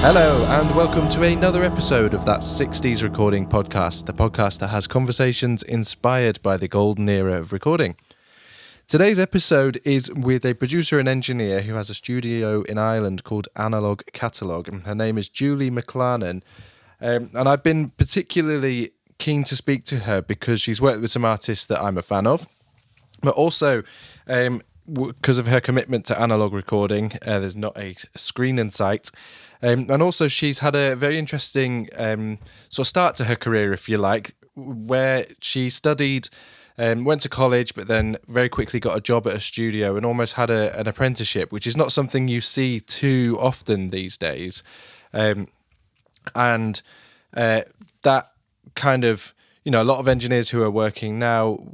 Hello and welcome to another episode of That 60s Recording Podcast, the podcast that has conversations inspired by the golden era of recording. Today's episode is with a producer and engineer who has a studio in Ireland called Analog Catalog, and her name is Julie McLarnon. And I've been particularly keen to speak to her because she's worked with some artists that I'm a fan of, but also because of her commitment to analog recording. There's not a screen in sight. And also she's had a very interesting sort of start to her career, if you like, where she studied, went to college, but then very quickly got a job at a studio and almost had an apprenticeship, which is not something you see too often these days. And that kind of, you know, a lot of engineers who are working now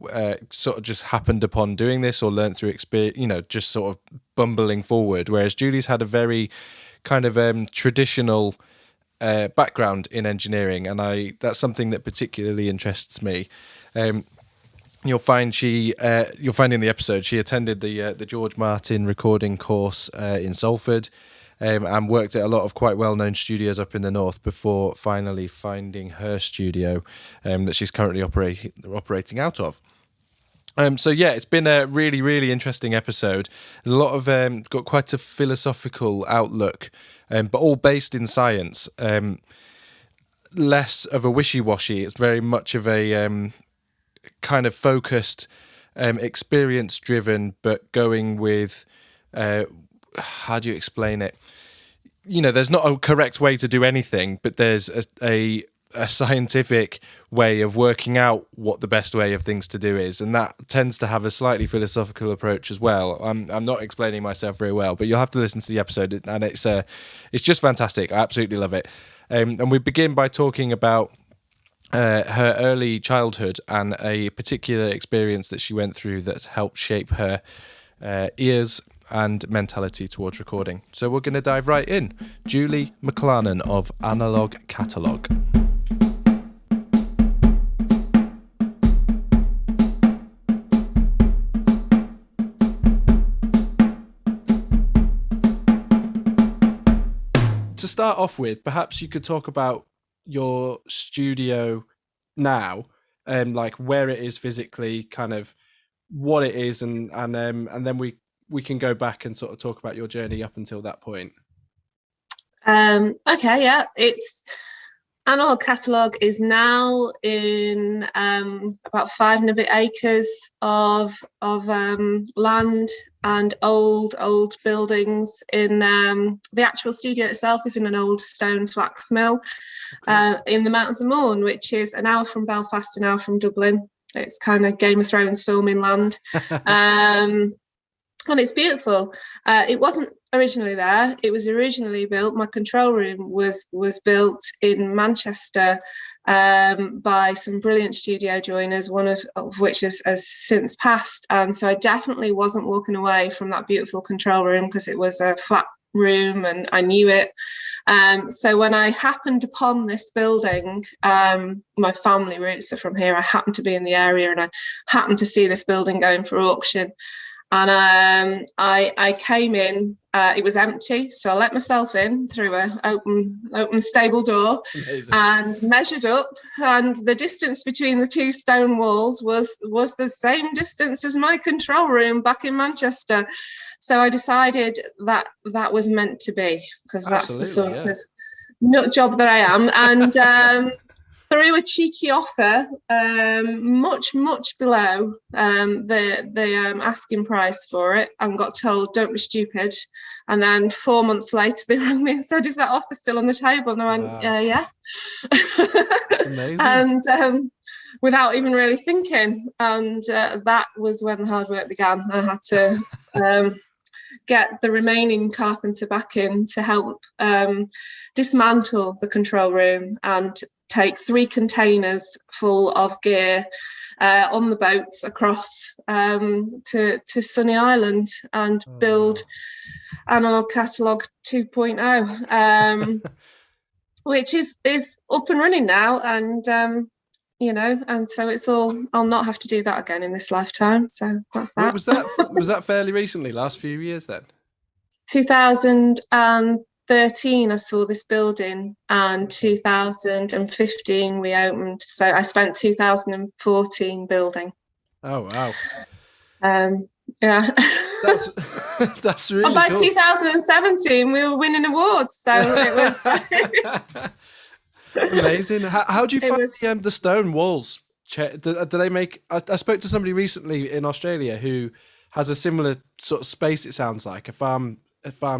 sort of just happened upon doing this or learned through experience, you know, just sort of bumbling forward. Whereas Julie's had a very kind of traditional background in engineering, and that's something that particularly interests me. You'll find in the episode she attended the George Martin recording course in Salford, and worked at a lot of quite well-known studios up in the north before finally finding her studio that she's currently operating out of. So yeah, it's been a really, really interesting episode. There's a lot of got quite a philosophical outlook, but all based in science. Less of a wishy-washy. It's very much of a kind of focused, experience-driven, but going with how do you explain it? You know, there's not a correct way to do anything, but there's a scientific way of working out what the best way of things to do is, and that tends to have a slightly philosophical approach as well. I'm not explaining myself very well, but you'll have to listen to the episode, and it's just fantastic. I absolutely love it. And we begin by talking about her early childhood and a particular experience that she went through that helped shape her ears and mentality towards recording. So we're going to dive right in. Julie McLarnon of Analog Catalog. To start off with, perhaps you could talk about your studio now, like where it is physically, kind of what it is, and then we can go back and sort of talk about your journey up until that point. Okay, yeah, it's Analog Catalog is now in about 5 and a bit acres of land and old buildings. In the actual studio itself is in an old stone flax mill in the Mountains of Mourne, which is an hour from Belfast, an hour from Dublin. It's kind of Game of Thrones filming land. And it's beautiful. It wasn't originally there. It was originally built. My control room was built in Manchester by some brilliant studio joiners, one of which has since passed. And so I definitely wasn't walking away from that beautiful control room because it was a flat room and I knew it. So when I happened upon this building, my family roots are from here. I happened to be in the area and I happened to see this building going for auction. And I came in, it was empty, so I let myself in through an open stable door. Amazing. And measured up, and the distance between the two stone walls was the same distance as my control room back in Manchester. So I decided that was meant to be, because that's the sort of nut job that I am. And through a cheeky offer, much below the asking price for it, and got told, don't be stupid. And then 4 months later, they rang me and said, is that offer still on the table? And I went, yeah. That's amazing. And without even really thinking. And that was when the hard work began. I had to get the remaining carpenter back in to help dismantle the control room and take 3 containers full of gear on the boats across to Sunny Island and build Analog Catalog 2.0, which is up and running now. And you know, and so it's all, I'll not have to do that again in this lifetime. So that's that. Was that fairly recently, last few years then? 2013. 2013 I saw this building, and 2015 we opened. So I spent 2014 building. Oh wow. Yeah. That's that's really and by cool. 2017 we were winning awards, so it was amazing. How do you find the stone walls? Do they make? I spoke to somebody recently in Australia who has a similar sort of space. It sounds like a farm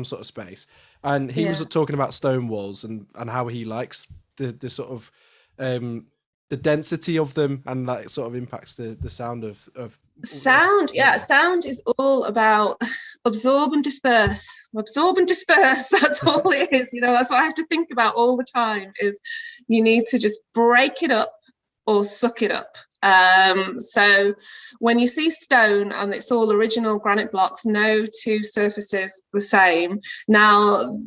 sort of space, and he was talking about stone walls and how he likes the sort of the density of them, and that sort of impacts the sound of sound. Yeah, sound is all about absorb and disperse. That's all it is. That's what I have to think about all the time, is you need to just break it up or suck it up. So when you see stone and it's all original granite blocks, no two surfaces the same. Now,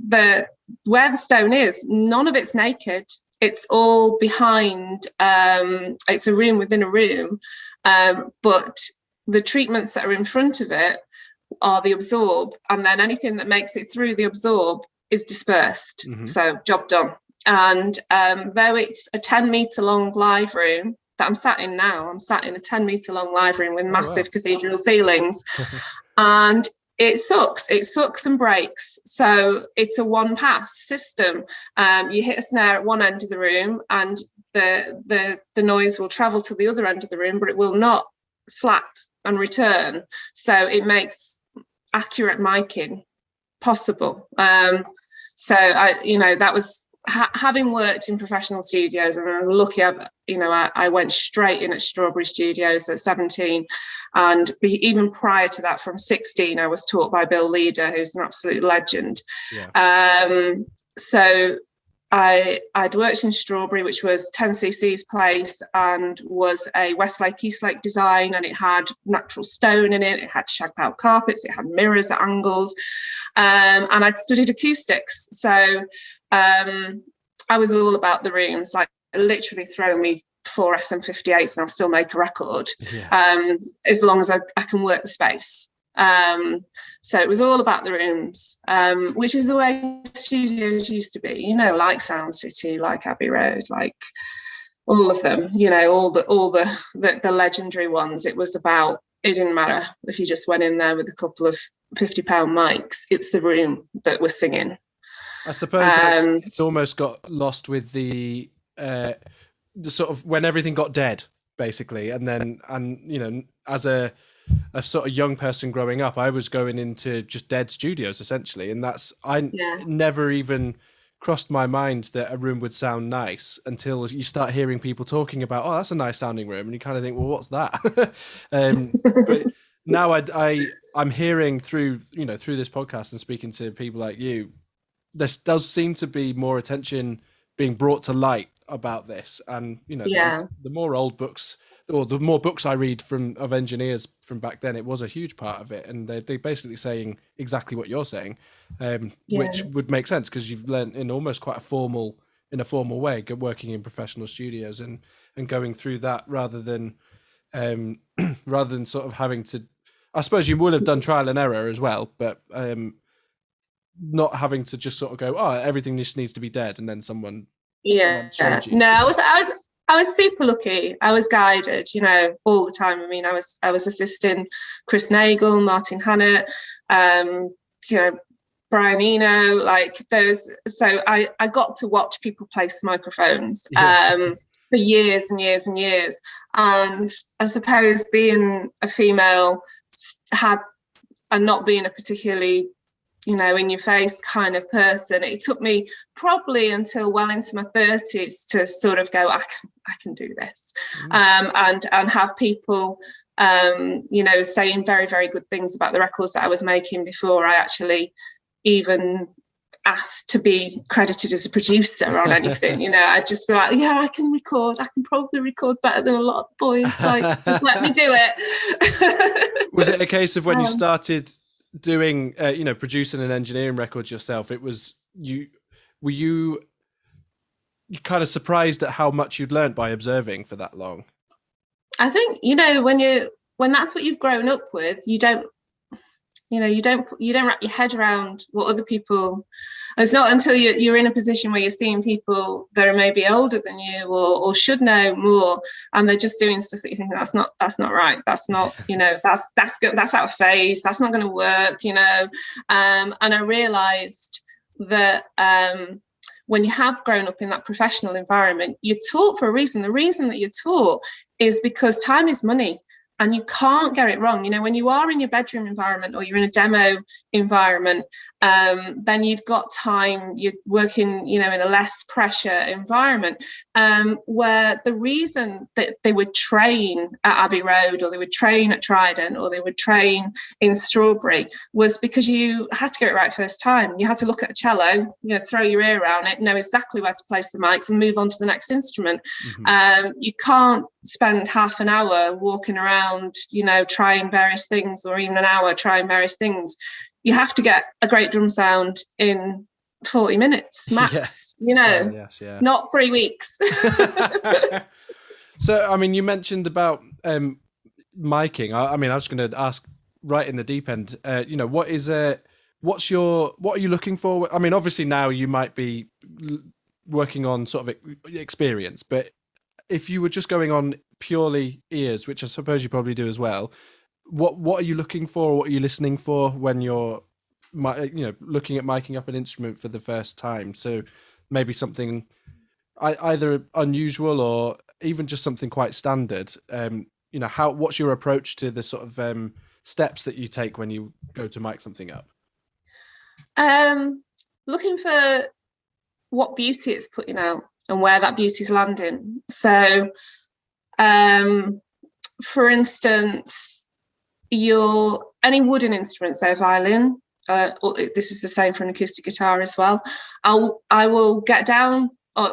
where the stone is, none of it's naked. It's all behind. It's a room within a room, but the treatments that are in front of it are the absorb, and then anything that makes it through the absorb is dispersed. Mm-hmm. So job done. And though it's a 10-meter long live room that I'm sat in now, I'm sat in a 10-meter long live room with massive cathedral ceilings, and it sucks and breaks. So it's a one pass system. You hit a snare at one end of the room, and the noise will travel to the other end of the room, but it will not slap and return. So it makes accurate miking possible. So that was having worked in professional studios, and I'm lucky. I went straight in at Strawberry Studios at 17, and even prior to that, from 16, I was taught by Bill Leader, who's an absolute legend. Yeah. So I'd worked in Strawberry, which was 10cc's place, and was a Westlake Eastlake design, and it had natural stone in it, it had shag pile carpets, it had mirrors at angles, and I'd studied acoustics. So I was all about the rooms, like literally throw me 4 SM58s and I'll still make a record, as long as I can work the space. So it was all about the rooms, which is the way studios used to be, like Sound City, like Abbey Road, like all of them, all the legendary ones. It was about, it didn't matter if you just went in there with a couple of £50 mics, it's the room that was singing. I suppose it's almost got lost with the sort of when everything got dead, basically, and as a sort of young person growing up, I was going into just dead studios essentially, and never even crossed my mind that a room would sound nice until you start hearing people talking about, oh, that's a nice sounding room, and you kind of think, well, what's that? But now I'm hearing through this podcast and speaking to people like you, there does seem to be more attention being brought to light about this, and the more old books, or the more books I read of engineers from back then, it was a huge part of it, and they're basically saying exactly what you're saying, which would make sense because you've learned in almost quite a formal way, working in professional studios and going through that rather than sort of having to. I suppose you would have done trial and error as well, but not having to just sort of go, oh, everything just needs to be dead, and then someone showed you. No, I was super lucky. I was guided, all the time. I mean, I was assisting Chris Nagel, Martin Hannett, Brian Eno, like those. So I got to watch people place microphones for years and years and years. And I suppose being a female and not being a particularly in your face kind of person, it took me probably until well into my 30s to sort of go, I can do this, and have people saying very, very good things about the records that I was making before I actually even asked to be credited as a producer on anything. I'd just be like, I can probably record better than a lot of boys, like just let me do it. Was it a case of when you started doing producing and engineering records yourself, it was were you kind of surprised at how much you'd learned by observing for that long? I think when that's what you've grown up with, you don't you don't wrap your head around what other people. It's not until you're in a position where you're seeing people that are maybe older than you or should know more, and they're just doing stuff that you think that's not right. That's not, that's good. That's out of phase. That's not going to work. And I realised that when you have grown up in that professional environment, you're taught for a reason. The reason that you're taught is because time is money. And you can't get it wrong. When you are in your bedroom environment or you're in a demo environment, then you've got time, you're working, in a less pressure environment, where the reason that they would train at Abbey Road or they would train at Trident or they would train in Strawberry was because you had to get it right first time. You had to look at a cello, throw your ear around it, know exactly where to place the mics and move on to the next instrument. You can't spend half an hour walking around, trying various things, or even an hour trying various things. You have to get a great drum sound in 40 minutes max, not 3 weeks. So, you mentioned about miking. I was going to ask right in the deep end, what are you looking for? Obviously now you might be working on sort of experience, but if you were just going on purely ears, which I suppose you probably do as well, what are you looking for? What are you listening for when you're, looking at miking up an instrument for the first time? So maybe something either unusual or even just something quite standard. What's your approach to the sort of steps that you take when you go to mic something up? Looking for what beauty it's putting out and where that beauty is landing. So, for instance, any wooden instrument, say a violin, this is the same for an acoustic guitar as well. I will get down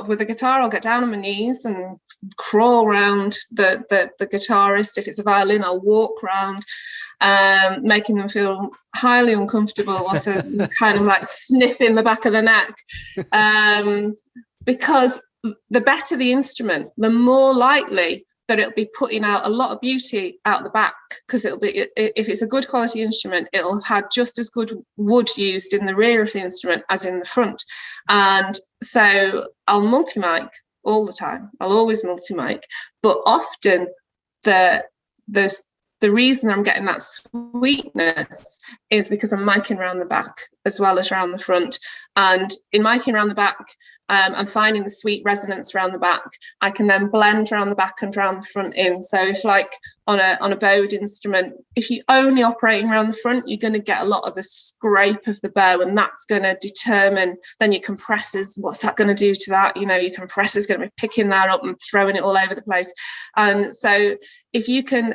with a guitar. I'll get down on my knees and crawl around the guitarist. If it's a violin, I'll walk around, making them feel highly uncomfortable, also kind of like sniffing the back of the neck, because the better the instrument, the more likely that it'll be putting out a lot of beauty out the back, because it'll be, if it's a good quality instrument, it'll have had just as good wood used in the rear of the instrument as in the front. And so I'll multi-mic all the time. I'll always multi-mic, but often the reason I'm getting that sweetness is because I'm miking around the back as well as around the front. And in miking around the back, I'm finding the sweet resonance around the back. I can then blend around the back and around the front in. So if like on a bowed instrument, if you're only operating around the front, you're going to get a lot of the scrape of the bow, and that's going to determine then your compressors. What's that going to do to that? Your compressor's going to be picking that up and throwing it all over the place. And so if you can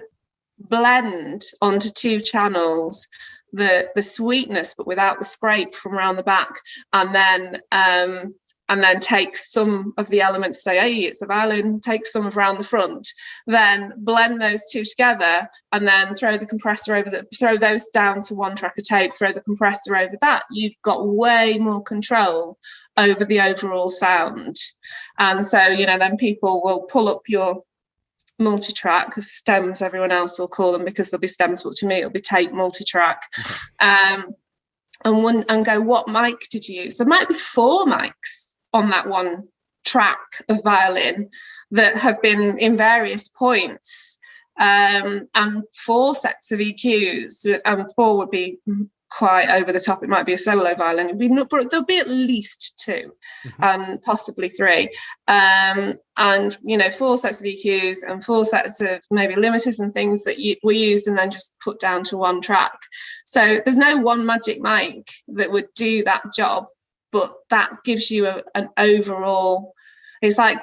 blend onto two channels the sweetness but without the scrape from around the back, and then take some of the elements, say, hey, it's a violin, take some of around the front, then blend those two together, and then throw the compressor throw those down to one track of tape, throw the compressor over that, you've got way more control over the overall sound. And so, then people will pull up your multi-track, because stems everyone else will call them, because there'll be stems, but to me it'll be tape multi-track, and go, what mic did you use? There might be 4 mics on that one track of violin that have been in various points, and 4 sets of EQs, and 4 would be quite over the top. It might be a solo violin, there'll be at least 2, and possibly 3, and 4 sets of EQs and 4 sets of maybe limiters and things that were used and then just put down to one track. So there's no one magic mic that would do that job, but that gives you an overall. It's like,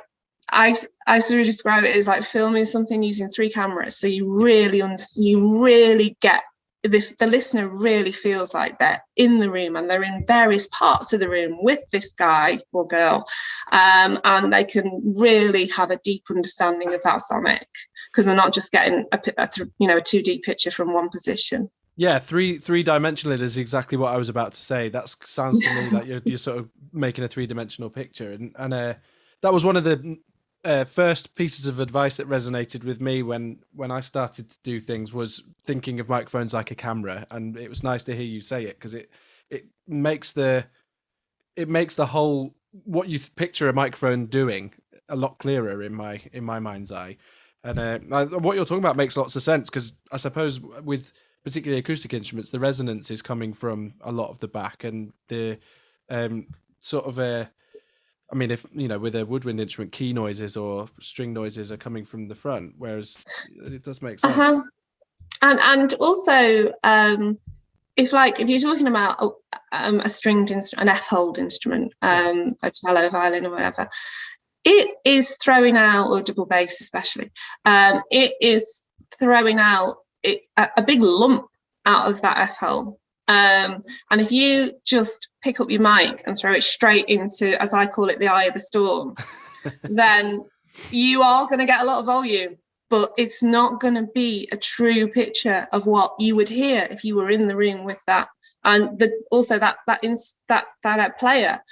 I sort of describe it as like filming something using 3 cameras. So you really get, the listener really feels like they're in the room and they're in various parts of the room with this guy or girl, and they can really have a deep understanding of that sonic, because they're not just getting a 2D picture from one position. Yeah, three-dimensional is exactly what I was about to say. That sounds to me like you're sort of making a 3-dimensional picture, and that was one of the first pieces of advice that resonated with me when I started to do things was thinking of microphones like a camera, and it was nice to hear you say it, because it makes the whole, what you picture a microphone doing, a lot clearer in my mind's eye. And what you're talking about makes lots of sense, because I suppose with particularly acoustic instruments, the resonance is coming from a lot of the back, and the sort of I mean, if with a woodwind instrument, key noises or string noises are coming from the front, whereas it does make sense. Uh-huh. And also, if you're talking about a stringed instrument, an F-hold instrument, a cello, violin, or whatever, it is throwing out, or double bass especially, it is throwing out a big lump out of that F-hole. And if you just pick up your mic and throw it straight into, as I call it, the eye of the storm, then you are going to get a lot of volume, but it's not going to be a true picture of what you would hear if you were in the room with that. And that player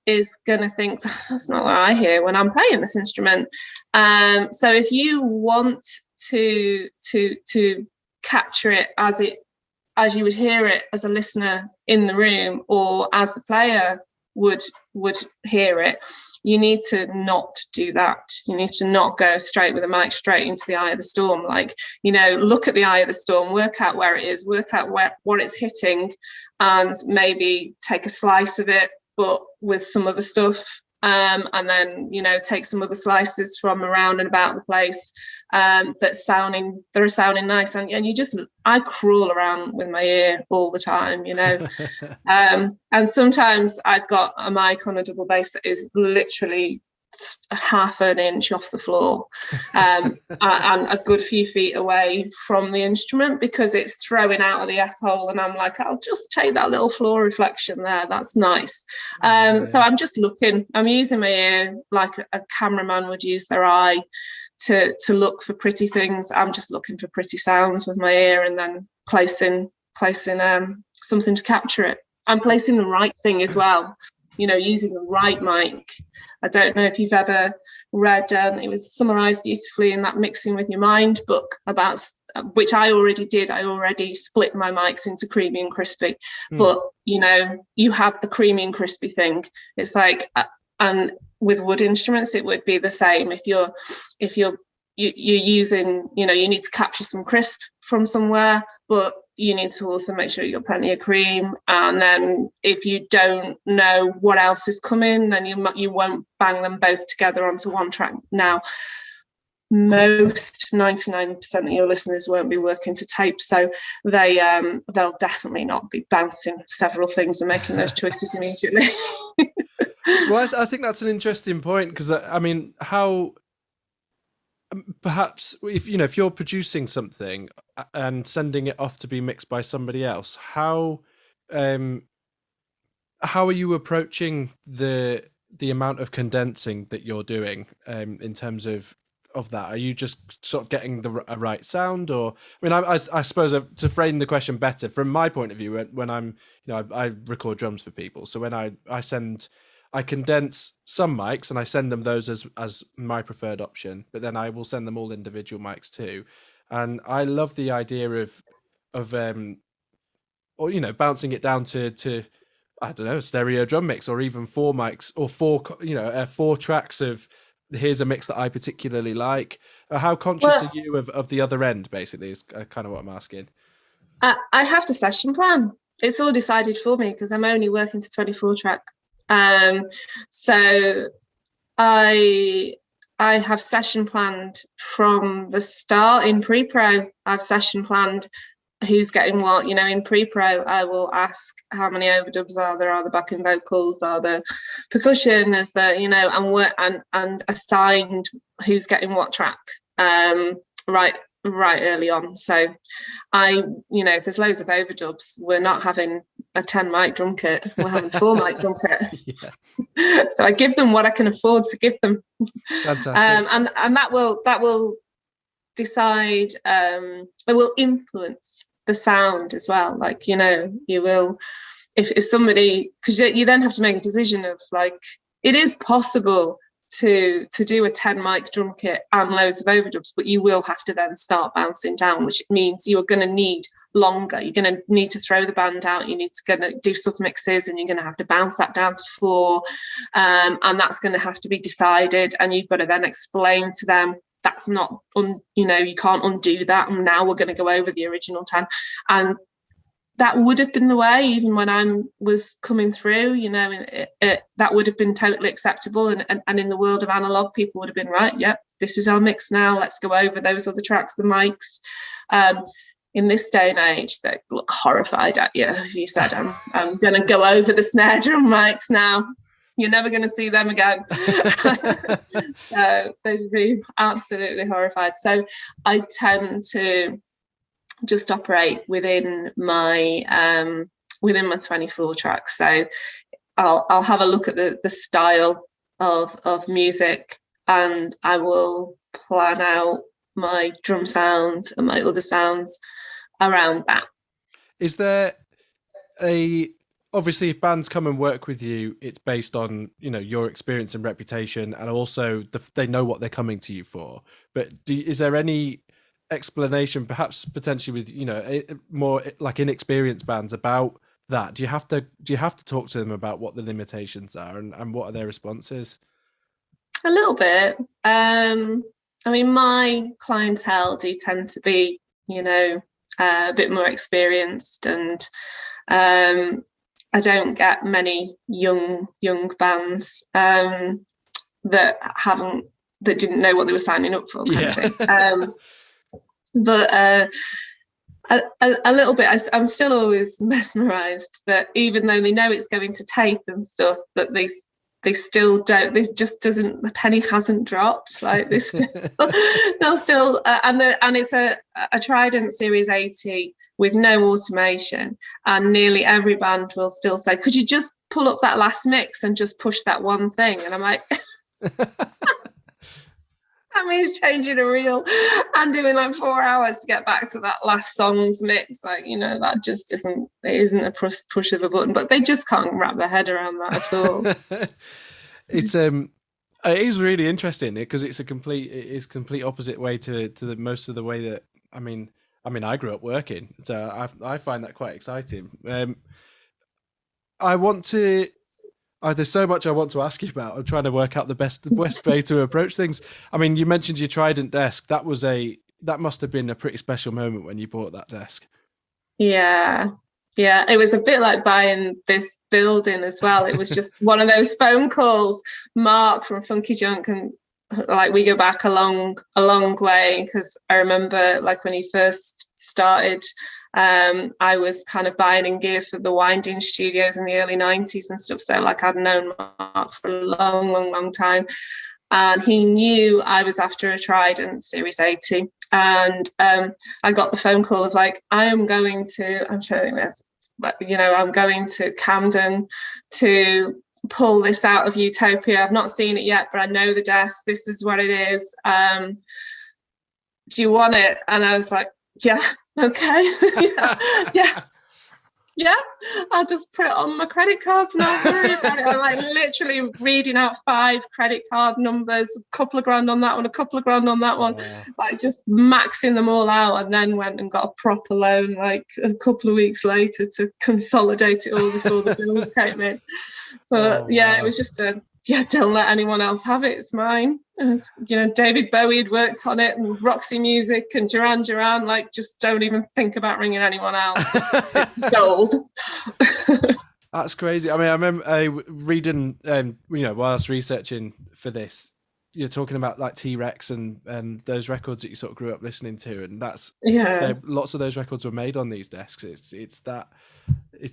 is going to think, that's not what I hear when I'm playing this instrument. So if you want to capture it as you would hear it as a listener in the room, or as the player would hear it, you need to not do that. You need to not go straight with a mic straight into the eye of the storm. Look at the eye of the storm, work out where it is, work out what it's hitting, and maybe take a slice of it, but with some other stuff. And then, take some other slices from around and about the place that are sounding nice. And I crawl around with my ear all the time, and sometimes I've got a mic on a double bass that is literally half an inch off the floor, and a good few feet away from the instrument, because it's throwing out of the F-hole, and I'm like, I'll just take that little floor reflection there, that's nice. So I'm using my ear like a cameraman would use their eye to look for pretty things. I'm just looking for pretty sounds with my ear, and then placing something to capture it. I'm placing the right thing as well, using the right mic. I don't know if you've ever read, it was summarized beautifully in that Mixing with Your Mind book, about which I already did. I already split my mics into creamy and crispy. But you have the creamy and crispy thing. It's like, and with wood instruments it would be the same. If you're using, you need to capture some crisp from somewhere, but you need to also make sure you've got plenty of cream. And then if you don't know what else is coming, then you won't bang them both together onto one track. Now, most 99% of your listeners won't be working to tape, so they'll definitely not be bouncing several things and making those choices immediately. Well, I think that's an interesting point, because I mean, how perhaps if you're producing something and sending it off to be mixed by somebody else, how are you approaching the amount of condensing that you're doing in terms of that? Are you just sort of getting a right sound? Or I mean, I suppose to frame the question better, from my point of view, when I'm I record drums for people, so when I condense some mics and I send them those as my preferred option, but then I will send them all individual mics too. And I love the idea of or bouncing it down to I don't know, a stereo drum mix, or even 4 mics, or 4 tracks of, here's a mix that I particularly like. How conscious are you of the other end, basically, is kind of what I'm asking. I have to session plan. It's all decided for me, because I'm only working to 24 track. So I have session planned from the start. In pre-pro, I've session planned who's getting what. In pre-pro, I will ask how many overdubs are the backing vocals, are the percussion, is there, and assigned who's getting what track right early on. So if there's loads of overdubs, we're not having a 10 mic drum kit, we're having 4 mic drum kit. So I give them what I can afford to give them. Fantastic. And that will decide, it will influence the sound as well. You will, if somebody, because you then have to make a decision of, like, it is possible to do a 10 mic drum kit and loads of overdubs, but you will have to then start bouncing down, which means you're going to need longer. You're going to need to throw the band out, you need to do sub mixes, and you're going to have to bounce that down to 4, and that's going to have to be decided, and you've got to then explain to them that's not you can't undo that, and now we're going to go over the original 10. And that would have been the way even when I was coming through, that would have been totally acceptable. And in the world of analog, people would have been right. Yep, this is our mix now. Let's go over those other tracks, the mics. In this day and age, they look horrified at you if you said, I'm going to go over the snare drum mics now. You're never going to see them again. So they'd be absolutely horrified. So I tend to just operate within my 24 tracks. So I'll have a look at the style of music, and I will plan out my drum sounds and my other sounds around that. Is there obviously if bands come and work with you, it's based on your experience and reputation, and also they know what they're coming to you for, but is there any explanation perhaps potentially with more like inexperienced bands about that? Do you have to talk to them about what the limitations are and what are their responses? A little bit. I mean, my clientele do tend to be a bit more experienced, and I don't get many young bands that didn't know what they were signing up for, kind of thing. But a little bit, I'm still always mesmerised that even though they know it's going to tape and stuff, that they still don't. This just doesn't. The penny hasn't dropped. Like this, they'll still. And it's a Trident Series 80 with no automation, and nearly every band will still say, "Could you just pull up that last mix and just push that one thing?" And I'm like. That means changing a reel and doing like 4 hours to get back to that last song's mix. Like, that just isn't a push of a button, but they just can't wrap their head around that at all. It is really interesting because it's complete opposite way to the most of the way that, I mean, I grew up working, so I find that quite exciting. There's so much I want to ask you about. I'm trying to work out the best way to approach things. I mean, you mentioned your Trident desk. That must have been a pretty special moment when you bought that desk. Yeah. It was a bit like buying this building as well. It was just one of those phone calls. Mark from Funky Junk, and like we go back a long way, because I remember like when he first started. I was kind of buying in gear for the Winding Studios in the early 90s and stuff. So like I'd known Mark for a long time. And he knew I was after a Trident Series 80. And I got the phone call of like, I'm going to Camden to pull this out of Utopia. I've not seen it yet, but I know the desk. This is what it is. Do you want it? And I was like, yeah, okay. yeah, I'll just put it on my credit cards and I'll worry about it. I'm like literally reading out 5 credit card numbers, a couple of grand on that one, a couple of grand on that one, like just maxing them all out, and then went and got a proper loan like a couple of weeks later to consolidate it all before the bills came in. But it was just don't let anyone else have it, it's mine. David Bowie had worked on it, and Roxy Music and Duran, like just don't even think about ringing anyone else. It's sold. That's crazy. I mean, I remember reading, while I was researching for this, you're talking about like T-Rex and those records that you sort of grew up listening to, and that's lots of those records were made on these desks. It's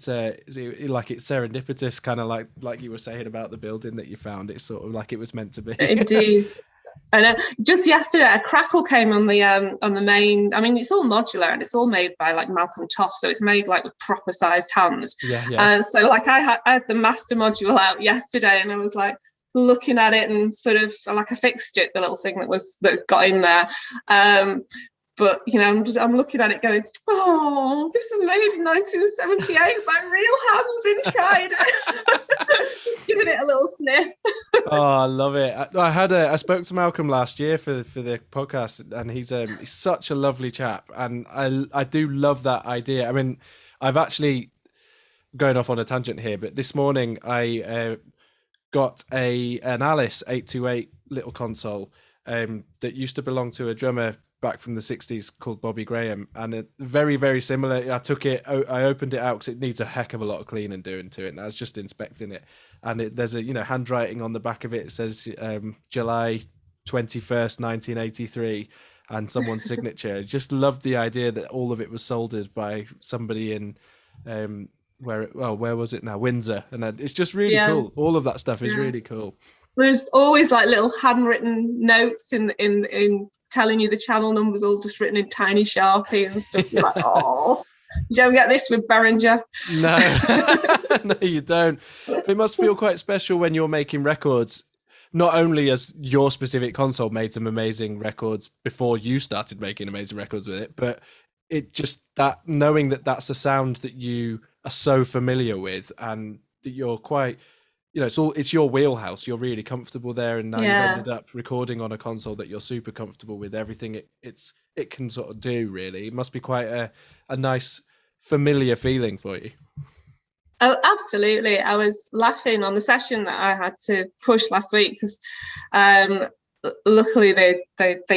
serendipitous, kind of like you were saying about the building that you found. It's sort of like it was meant to be. Indeed. And just yesterday, a crackle came on the main. I mean, it's all modular and it's all made by like Malcolm Toft, so it's made like with proper sized hands. So like I had the master module out yesterday, and I was like looking at it and sort of like I fixed it, the little thing that got in there. But I'm looking at it going, oh, this was made in 1978 by real hands in Trident. Just giving it a little sniff. I love it. I spoke to Malcolm last year for the podcast, and he's such a lovely chap, and I do love that idea. I mean, I've actually going off on a tangent here, but this morning I got an Alice 828 little console that used to belong to a drummer back from the 60s called Bobby Graham, and it very, very similar. I took it, I opened it out because it needs a heck of a lot of cleaning doing to it, and I was just inspecting it, and there's a handwriting on the back of it. It says July 21st 1983, and someone's signature. I just loved the idea that all of it was soldered by somebody in where was it now, Windsor, and it's just really cool. All of that stuff is really cool. There's always like little handwritten notes in telling you the channel numbers, all just written in tiny Sharpie and stuff. You're like, oh, you don't get this with Behringer. No, no, you don't. It must feel quite special when you're making records. Not only as your specific console made some amazing records before you started making amazing records with it, but it just that knowing that that's a sound that you are so familiar with, and that you're quite, it's your wheelhouse. You're really comfortable there, and now you've ended up recording on a console that you're super comfortable with. Everything it can sort of do, really. It must be quite a nice familiar feeling for you. Oh, absolutely. I was laughing on the session that I had to push last week because luckily they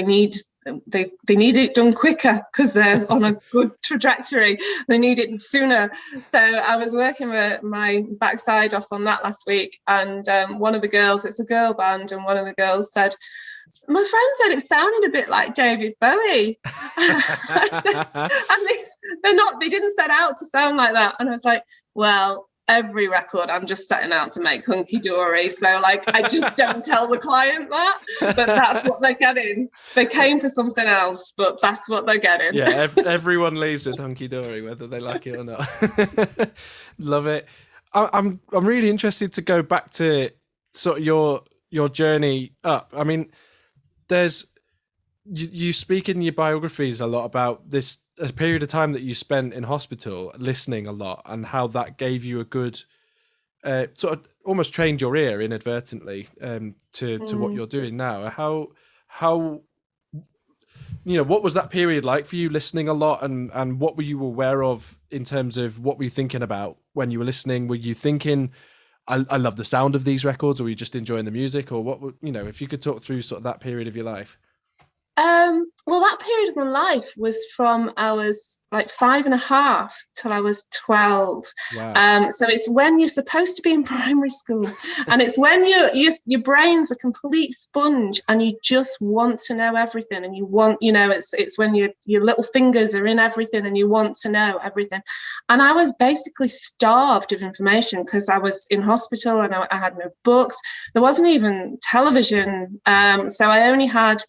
need it done quicker because they're on a good trajectory. They need it sooner. So I was working my backside off on that last week, and one of the girls, it's a girl band, and one of the girls said, my friend said it sounded a bit like David Bowie. I said, and they didn't set out to sound like that. And I was like, well, every record I'm just setting out to make hunky dory, so like I just don't tell the client that, but that's what they're getting. They came for something else, but that's what they're getting. Yeah, everyone leaves with hunky dory, whether they like it or not. Love it. I'm really interested to go back to sort of your journey up. I mean, you speak in your biographies a lot about a period of time that you spent in hospital listening a lot, and how that gave you a good sort of almost trained your ear inadvertently to what you're doing now. How what was that period like for you, listening a lot, and what were you aware of in terms of what were you thinking about when you were listening? Were you thinking, I love the sound of these records, or were you just enjoying the music, or what? If you could talk through sort of that period of your life. Well, that period of my life was from I was like 5.5 till I was 12. Wow. So it's when you're supposed to be in primary school, and it's when your brain's a complete sponge, and you just want to know everything, and you want, it's when your little fingers are in everything, and you want to know everything. And I was basically starved of information because I was in hospital, and I had no books. There wasn't even television, so I only had.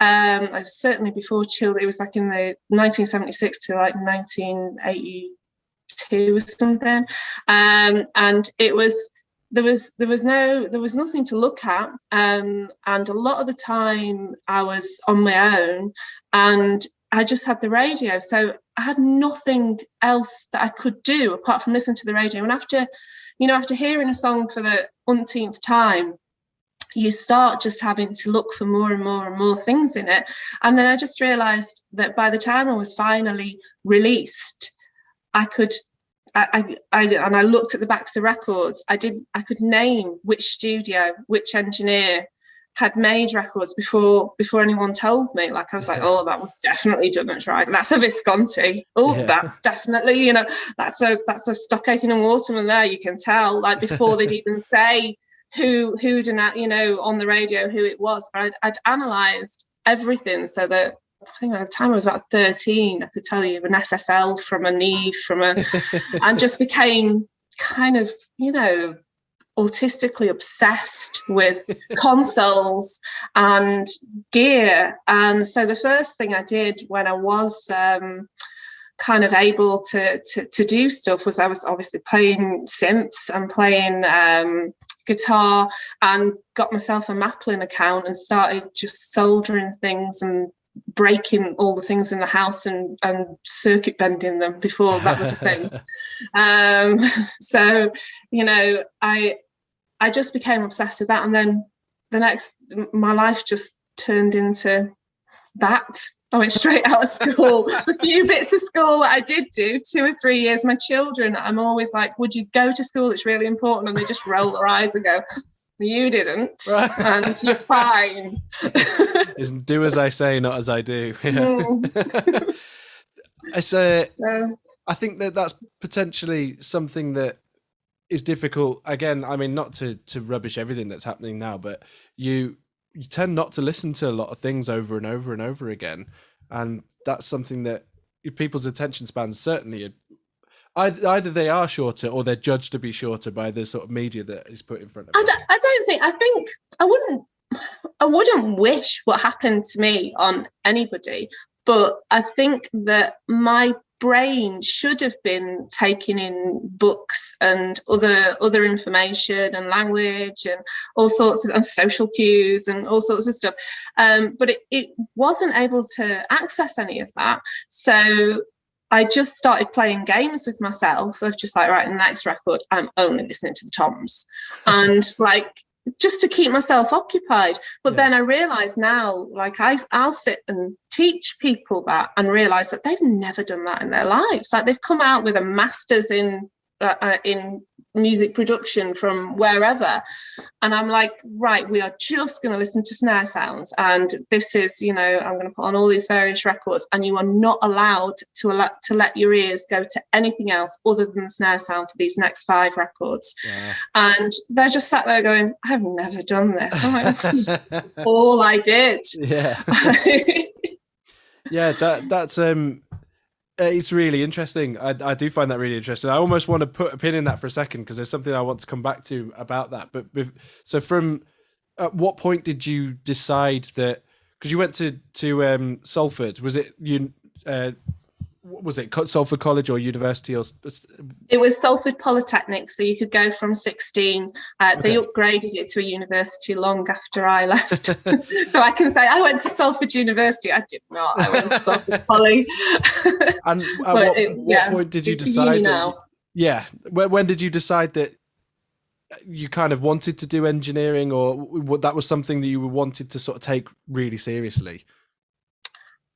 I was certainly before children. It was like in the 1976 to like 1982 or something, and it was there was nothing to look at, and a lot of the time I was on my own, and I just had the radio, so I had nothing else that I could do apart from listen to the radio. And after hearing a song for the umpteenth time, you start just having to look for more and more and more things in it. And then I just realized that by the time I was finally released, I looked at the backs of records. I could name which studio, which engineer had made records before anyone told me. Like I was like, oh, that was definitely done at Trident. That's a Visconti. Oh, yeah. That's definitely, that's a Stockakin and Waterman there. You can tell, like before they'd even say who'd on the radio who it was. But I'd analysed everything, so that I think at the time I was about 13, I could tell you an SSL from a Neve, and just became kind of, autistically obsessed with consoles and gear. And so the first thing I did when I was kind of able to do stuff was I was obviously playing synths and playing guitar, and got myself a Maplin account and started just soldering things and breaking all the things in the house and circuit bending them before that was a thing. So I just became obsessed with that, and then my life just turned into that. I went straight out of school. The few bits of school that I did do, 2 or 3 years, my children, I'm always like, would you go to school? It's really important. And they just roll their eyes and go, you didn't, and you're fine. Isn't do as I say, not as I do. Yeah. I think that's potentially something that is difficult. Again, I mean, not to rubbish everything that's happening now, but you tend not to listen to a lot of things over and over and over again. And that's something that people's attention spans certainly either they are shorter or they're judged to be shorter by the sort of media that is put in front of them. I think I wouldn't wish what happened to me on anybody, but I think that my brain should have been taking in books and other information and language and all sorts of and social cues and all sorts of stuff, but it wasn't able to access any of that. So I just started playing games with myself of just like, right, in the next record I'm only listening to the toms, and like just to keep myself occupied. But then I realize now, like I'll sit and teach people that and realize that they've never done that in their lives. Like they've come out with a master's in music production from wherever, and I'm like, right, we are just going to listen to snare sounds, and this is, I'm going to put on all these various records, and you are not allowed to let your ears go to anything else other than the snare sound for these next 5 records. And they're just sat there going, I've never done this. I'm like, that's all I did. That's it's really interesting. I do find that really interesting. I almost want to put a pin in that for a second because there's something I want to come back to about that. But so from at what point did you decide that, because you went to Salford, was it Salford College or university? Or it was Salford Polytechnic, so you could go from 16. They upgraded it to a university long after I left. So I can say I went to Salford University. I did not. I went to Salford Poly. And at what point did you decide when did you decide that you kind of wanted to do engineering, or that was something that you wanted to sort of take really seriously?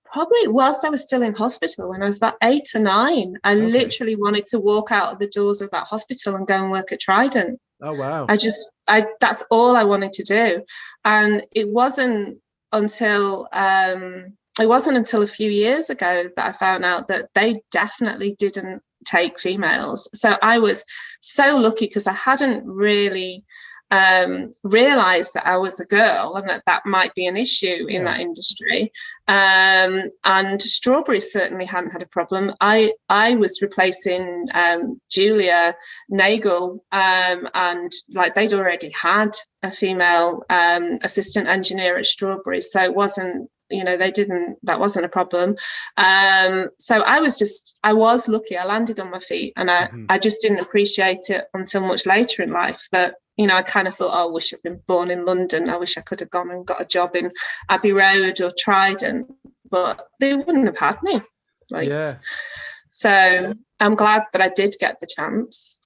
Probably whilst I was still in hospital when I was about 8 or 9. I literally wanted to walk out of the doors of that hospital and go and work at Trident. Oh, wow. That's all I wanted to do. And it wasn't until a few years ago that I found out that they definitely didn't take females. So I was so lucky because I hadn't really realized that I was a girl and that might be an issue in that industry. And Strawberries certainly hadn't had a problem. I was replacing Julia Nagel, and like they'd already had a female assistant engineer at Strawberries, so it wasn't, that wasn't a problem. So I was lucky. I landed on my feet, and I just didn't appreciate it until much later in life that, I kind of thought, oh, I wish I'd been born in London. I wish I could have gone and got a job in Abbey Road or Trident, but they wouldn't have had me. So I'm glad that I did get the chance.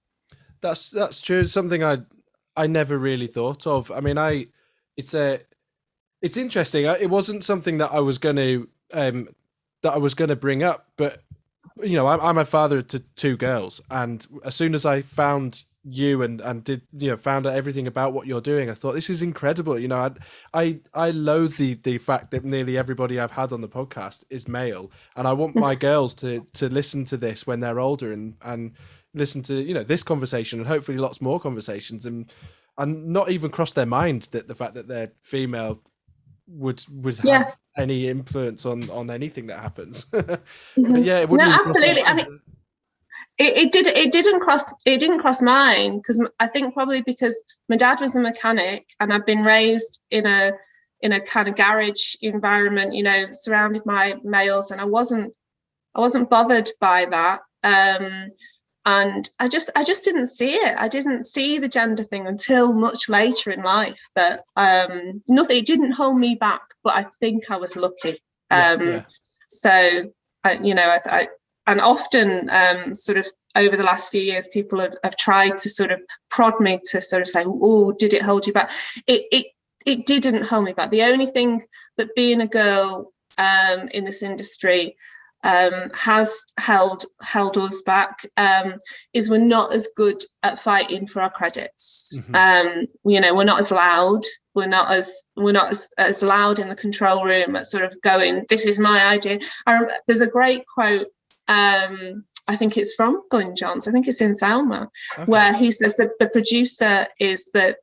That's true. Something I never really thought of. I mean, it's interesting. It wasn't something that I was going to bring up, but I'm a father to 2 girls, and as soon as I found you and did found out everything about what you're doing, I thought, this is incredible. I loathe the fact that nearly everybody I've had on the podcast is male, and I want my girls to listen to this when they're older and listen to this conversation and hopefully lots more conversations, and not even cross their mind that the fact that they're female would have any influence on anything that happens. But it wouldn't. No, absolutely. I mean, it didn't cross mine, because I think probably because my dad was a mechanic and I've been raised in a kind of garage environment, surrounded by males, and I wasn't bothered by that. And I just didn't see it. I didn't see the gender thing until much later in life. That nothing, it didn't hold me back, but I think I was lucky. So I and often sort of over the last few years, people have tried to sort of prod me to sort of say, oh, did it hold you back? it didn't hold me back. The only thing that being a girl in this industry has held us back is we're not as good at fighting for our credits. You know, we're not as loud. We're not as loud in the control room at sort of going, this is my idea. There's a great quote. I think it's from Glyn Johns. I think it's in Selma, where he says that the producer is the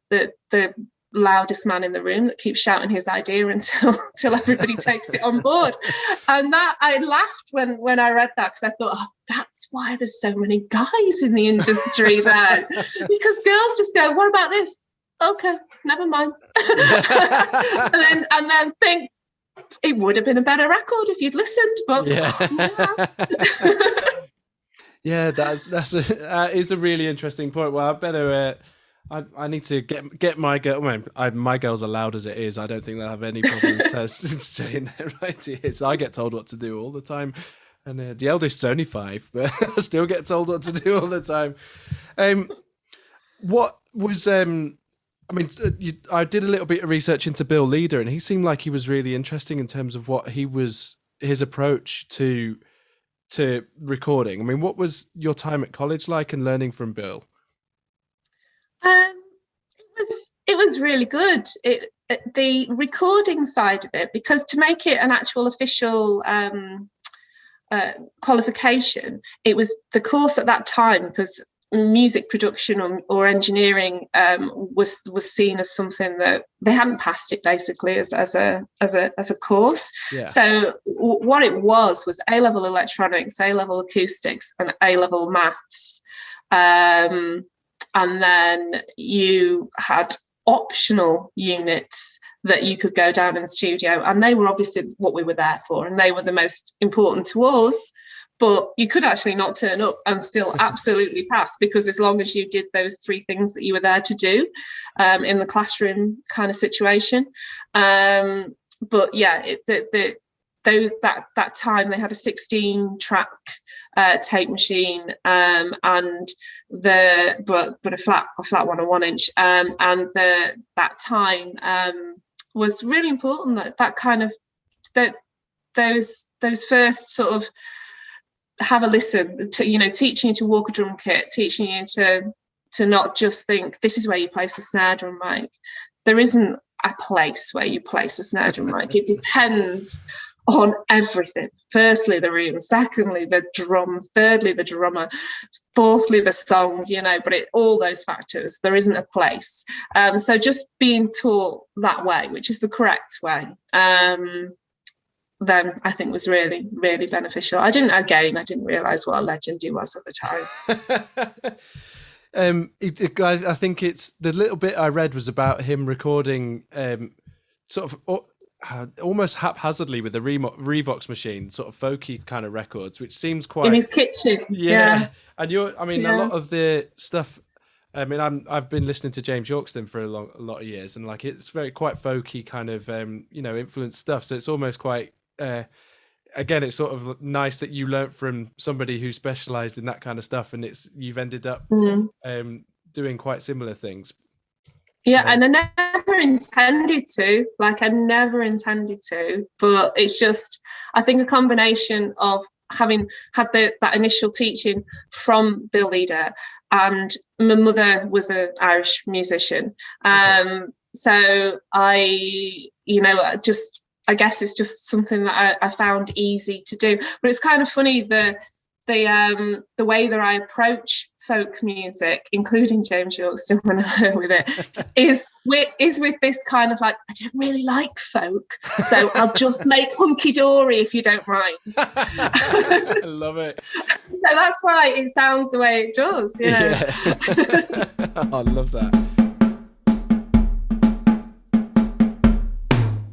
loudest man in the room that keeps shouting his idea until everybody takes it on board. And that I laughed when I read that, because I thought, oh, that's why there's so many guys in the industry then, because girls just go, what about this? Okay, never mind. and then think, it would have been a better record if you'd listened, but yeah, that's is a really interesting point. Well, I better I need to get my girl. My girl's are loud as it is. I don't think they'll have any problems saying their ideas. I get told what to do all the time, and the eldest's only 5, but I still get told what to do all the time. What was I did a little bit of research into Bill Leader, and he seemed like he was really interesting in terms of what his approach to recording. I mean, what was your time at college like and learning from Bill? It was really good. The recording side of it, because to make it an actual official qualification, it was the course at that time, because music production or engineering was seen as something that they hadn't passed it basically as a course. So what it was A-level electronics, A-level acoustics, and A-level maths, and then you had optional units that you could go down in the studio, and they were obviously what we were there for, and they were the most important to us. But you could actually not turn up and still absolutely pass, because as long as you did those 3 things that you were there to do in the classroom kind of situation. But yeah, that time they had a 16-track tape machine, and but a flat 1 and 1 inch, and that time was really important. That kind of those first sort of have a listen to, you know, teaching you to walk a drum kit, teaching you to not just think this is where you place a snare drum mic. There isn't a place where you place a snare drum mic. It depends on everything. Firstly, the room. Secondly, the drum. Thirdly, the drummer. Fourthly, the song, you know, but all those factors, there isn't a place. So just being taught that way, which is the correct way, then I think was really, really beneficial. I didn't realise what a legend he was at the time. I think it's the little bit I read was about him recording sort of almost haphazardly with the Revox machine, sort of folky kind of records, which seems quite... In his kitchen. Yeah. And a lot of the stuff... I mean, I've been listening to James Yorkston for a lot of years, and like it's quite folky kind of influenced stuff. So it's almost quite again, it's sort of nice that you learnt from somebody who specialised in that kind of stuff, and you've ended up doing quite similar things. Yeah, and I never intended to. But it's just, I think, a combination of having had that initial teaching from Bill Leader, and my mother was an Irish musician. So I guess it's just something that I found easy to do. But it's kind of funny, the way that I approach folk music, including James Yorkston when I'm with it, is with this kind of like, I don't really like folk, so I'll just make hunky dory if you don't mind. I love it. So that's why it sounds the way it does. Yeah. I love that.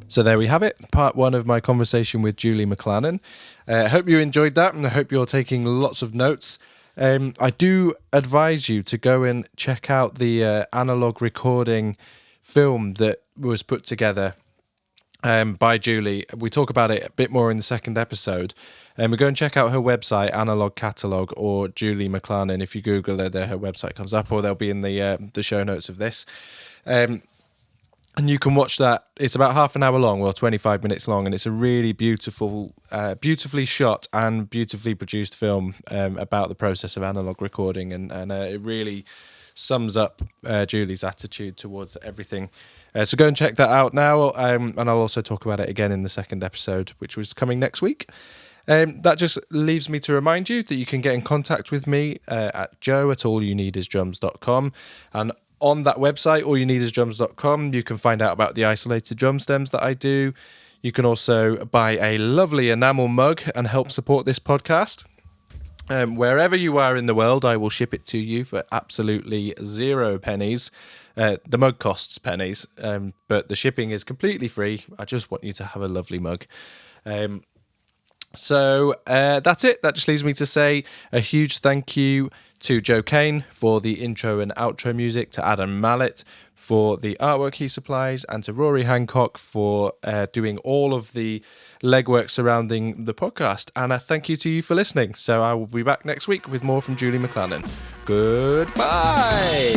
So there we have it, part 1 of my conversation with Julie McLarnon. I hope you enjoyed that, and I hope you're taking lots of notes. I do advise you to go and check out the analog recording film that was put together by Julie. We talk about it a bit more in the second episode. We go and check out her website, Analog Catalogue, or Julie McLarnon. If you Google her website comes up, or they'll be in the show notes of this. And you can watch that. It's about half an hour long, or 25 minutes long, and it's a really beautiful, beautifully shot and beautifully produced film about the process of analog recording, and it really sums up Julie's attitude towards everything. So go and check that out now, and I'll also talk about it again in the second episode, which was coming next week. That just leaves me to remind you that you can get in contact with me at joe@allyouneedisdrums.com, and on that website, allyouneedisdrums.com, you can find out about the isolated drum stems that I do. You can also buy a lovely enamel mug and help support this podcast. Wherever you are in the world, I will ship it to you for absolutely 0 pennies. The mug costs pennies, but the shipping is completely free. I just want you to have a lovely mug. So that's it. That just leaves me to say a huge thank you to Joe Kane for the intro and outro music, to Adam Mallet for the artwork he supplies, and to Rory Hancock for doing all of the legwork surrounding the podcast. And a thank you to you for listening. So I will be back next week with more from Julie McLarnon. Goodbye.